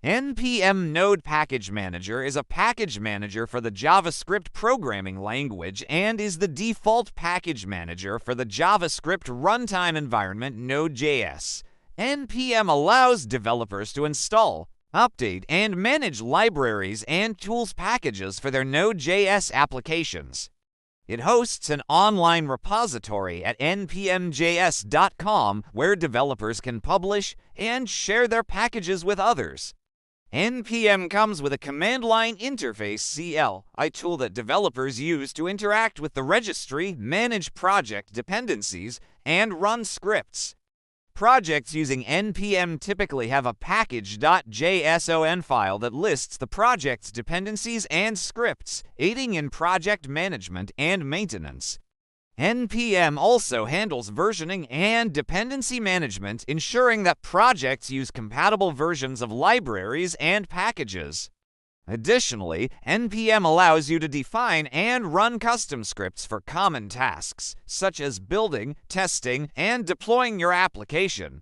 npm Node Package Manager is a package manager for the JavaScript programming language and is the default package manager for the JavaScript runtime environment Node.js. npm allows developers to install, update, and manage libraries and tools packages for their Node.js applications. It hosts an online repository at npmjs.com where developers can publish and share their packages with others. npm comes with a command line interface (CL), a tool that developers use to interact with the registry, manage project dependencies, and run scripts. Projects using npm typically have a package.json file that lists the project's dependencies and scripts, aiding in project management and maintenance. npm also handles versioning and dependency management, ensuring that projects use compatible versions of libraries and packages. Additionally, npm allows you to define and run custom scripts for common tasks, such as building, testing, and deploying your application.